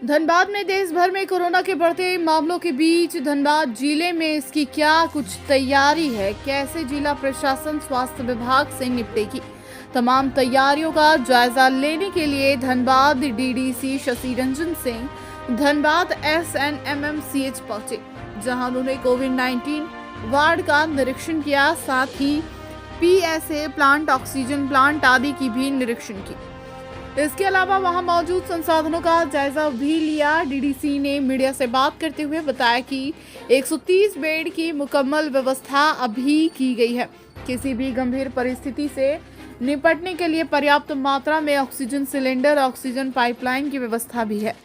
धनबाद में देश भर में कोरोना के बढ़ते मामलों के बीच धनबाद जिले में इसकी क्या कुछ तैयारी है, कैसे जिला प्रशासन स्वास्थ्य विभाग से निपटेगी। तमाम तैयारियों का जायजा लेने के लिए धनबाद डीडीसी शशि रंजन सिंह धनबाद SNMMCH पहुंचे, जहां उन्होंने कोविड-19 वार्ड का निरीक्षण किया, साथ ही PSA प्लांट, ऑक्सीजन प्लांट आदि की भी निरीक्षण की। इसके अलावा वहां मौजूद संसाधनों का जायजा भी लिया। डीडीसी ने मीडिया से बात करते हुए बताया कि 130 बेड की मुकम्मल व्यवस्था अभी की गई है। किसी भी गंभीर परिस्थिति से निपटने के लिए पर्याप्त मात्रा में ऑक्सीजन सिलेंडर, ऑक्सीजन पाइपलाइन की व्यवस्था भी है।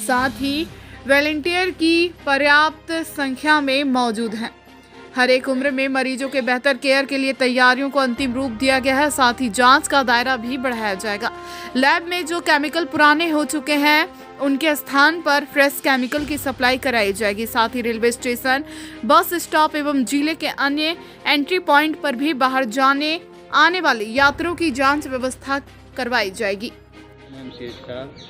साथ ही वॉलंटियर की पर्याप्त संख्या में मौजूद हैं। हर एक उम्र में मरीजों के बेहतर केयर के लिए तैयारियों को अंतिम रूप दिया गया है। साथ ही जांच का दायरा भी बढ़ाया जाएगा। लैब में जो केमिकल पुराने हो चुके हैं उनके स्थान पर फ्रेश केमिकल की सप्लाई कराई जाएगी। साथ ही रेलवे स्टेशन, बस स्टॉप एवं जिले के अन्य एंट्री पॉइंट पर भी बाहर जाने आने वाले यात्रियों की जांच व्यवस्था करवाई जाएगी।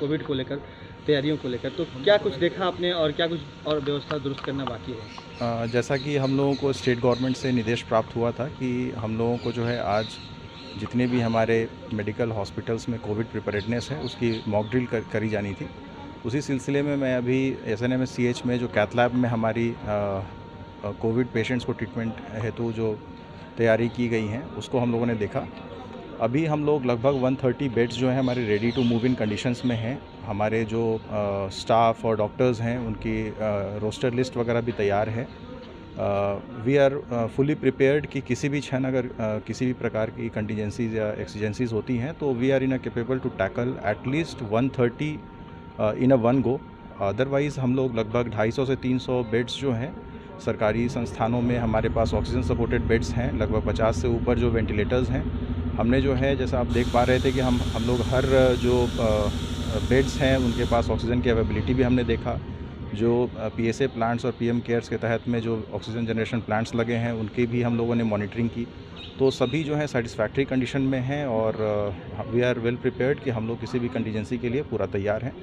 कोविड को लेकर तैयारियों को लेकर तो क्या कुछ देखा आपने और क्या कुछ और व्यवस्था दुरुस्त करना बाकी है? जैसा कि हम लोगों को स्टेट गवर्नमेंट से निर्देश प्राप्त हुआ था कि हम लोगों को जो है आज जितने भी हमारे मेडिकल हॉस्पिटल्स में कोविड प्रिपेरेडनेस है उसकी मॉक ड्रिल करी जानी थी। उसी सिलसिले में मैं अभी SNMMCH में जो कैथ लैब में हमारी कोविड पेशेंट्स को ट्रीटमेंट हेतु जो तैयारी की गई हैं उसको हम लोगों ने देखा। अभी हम लोग लगभग 130 बेड्स जो हैं हमारे ready to move in conditions में हैं। हमारे जो स्टाफ और डॉक्टर्स हैं उनकी रोस्टर लिस्ट वगैरह भी तैयार है। वी आर फुली प्रिपेयर्ड कि किसी भी क्षण अगर किसी भी प्रकार की कंटीजेंसीज या एक्सीजेंसीज होती हैं तो we are in a capable to tackle at least 130 in a one go. Otherwise हम लोग लगभग 250 से 300 बेड्स जो हैं सरकारी संस्थानों में हमारे पास ऑक्सीजन सपोर्टेड बेड्स हैं। लगभग 50 से ऊपर जो वेंटिलेटर्स हैं हमने जो है, जैसा आप देख पा रहे थे कि हम लोग हर जो बेड्स हैं उनके पास ऑक्सीजन की अवेलेबिलिटी भी हमने देखा। जो PSA प्लांट्स और PM केयर्स के तहत में जो ऑक्सीजन जनरेशन प्लांट्स लगे हैं उनकी भी हम लोगों ने मॉनिटरिंग की। तो सभी जो है सेटिस्फैक्ट्री कंडीशन में हैं और वी आर वेल प्रिपेयर्ड कि हम लोग किसी भी कंटीजेंसी के लिए पूरा तैयार हैं।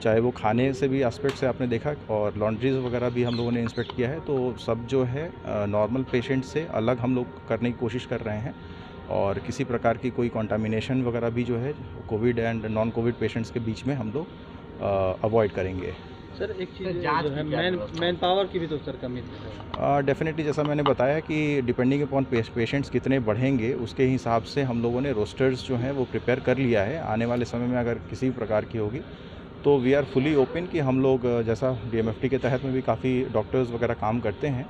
चाहे वो खाने से भी एस्पेक्ट से आपने देखा और लॉन्ड्रीज वगैरह भी हम लोगों ने इंस्पेक्ट किया है। तो सब जो है नॉर्मल पेशेंट से अलग हम लोग करने की कोशिश कर रहे हैं और किसी प्रकार की कोई कंटामिनेशन वगैरह भी जो है Covid and non Covid patients के बीच में हम लोग अवॉइड करेंगे। सर एक चीज़ जो है मैन पावर की भी तो सर कमी है। डेफिनेटली जैसा मैंने बताया कि डिपेंडिंग अपॉन पेशेंट्स कितने बढ़ेंगे उसके हिसाब से हम लोगों ने रोस्टर्स जो हैं वो प्रिपेयर कर लिया है। आने वाले समय में अगर किसी भी प्रकार की होगी तो वी आर फुली ओपन कि हम लोग जैसा DMFT के तहत में भी काफ़ी डॉक्टर्स वगैरह काम करते हैं,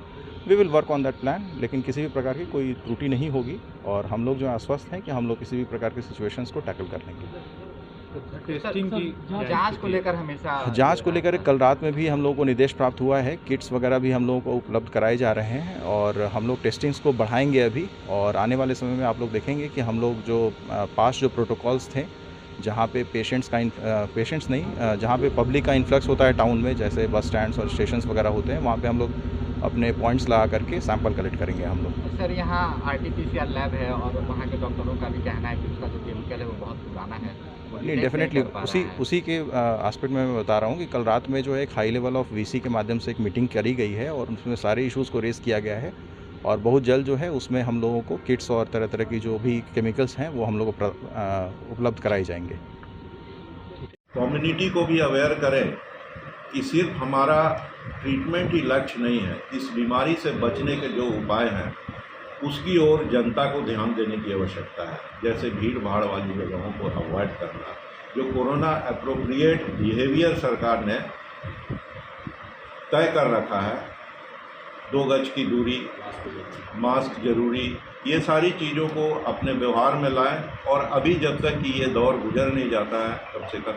we will work on that plan. लेकिन किसी भी प्रकार की कोई त्रुटि नहीं होगी और हम लोग जो आश्वस्त हैं कि हम लोग किसी भी प्रकार की सिचुएशंस को टैकल कर लेंगे। टेस्टिंग की जांच को लेकर हमेशा जांच को लेकर कल रात में भी हम लोगों को निर्देश प्राप्त हुआ है। किट्स वगैरह भी हम लोगों को उपलब्ध कराए जा रहे हैं और हम लोग टेस्टिंग्स को बढ़ाएंगे अभी। और आने वाले समय में आप लोग देखेंगे कि हम लोग जो पास जो प्रोटोकॉल्स थे जहाँ पे जहाँ पे पब्लिक का इन्फ्लक्स होता है टाउन में, जैसे बस स्टैंड्स और स्टेशंस वगैरह होते हैं, वहाँ पे हम लोग अपने पॉइंट्स लगा करके सैंपल कलेक्ट करेंगे हम लोग। सर यहाँ RT-PCR लैब है और वहाँ के डॉक्टरों का भी कहना है कि उसका जो केमिकल है वो बहुत पुराना है। नहीं, डेफिनेटली उसी के एस्पेक्ट में मैं बता रहा हूँ कि कल रात में जो है एक हाई लेवल ऑफ VC के माध्यम से एक मीटिंग करी गई है और उसमें सारे इश्यूज़ को रेज़ किया गया है और बहुत जल्द जो है उसमें हम लोगों को किट्स और तरह तरह की जो भी केमिकल्स हैं वो हम लोगों को उपलब्ध कराए जाएंगे। कम्युनिटी को भी अवेयर करें कि सिर्फ हमारा ट्रीटमेंट ही लक्ष्य नहीं है, इस बीमारी से बचने के जो उपाय हैं उसकी ओर जनता को ध्यान देने की आवश्यकता है। जैसे भीड़ भाड़ वाली जगहों को अवॉइड करना, जो कोरोना एप्रोप्रिएट बिहेवियर सरकार ने तय कर रखा है, 2 गज की दूरी, मास्क जरूरी, ये सारी चीज़ों को अपने व्यवहार में लाएं और अभी जब तक कि ये दौर गुजर नहीं जाता है कम से कम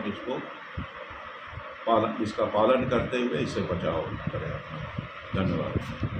इसका पालन करते हुए इससे बचाव करें। धन्यवाद।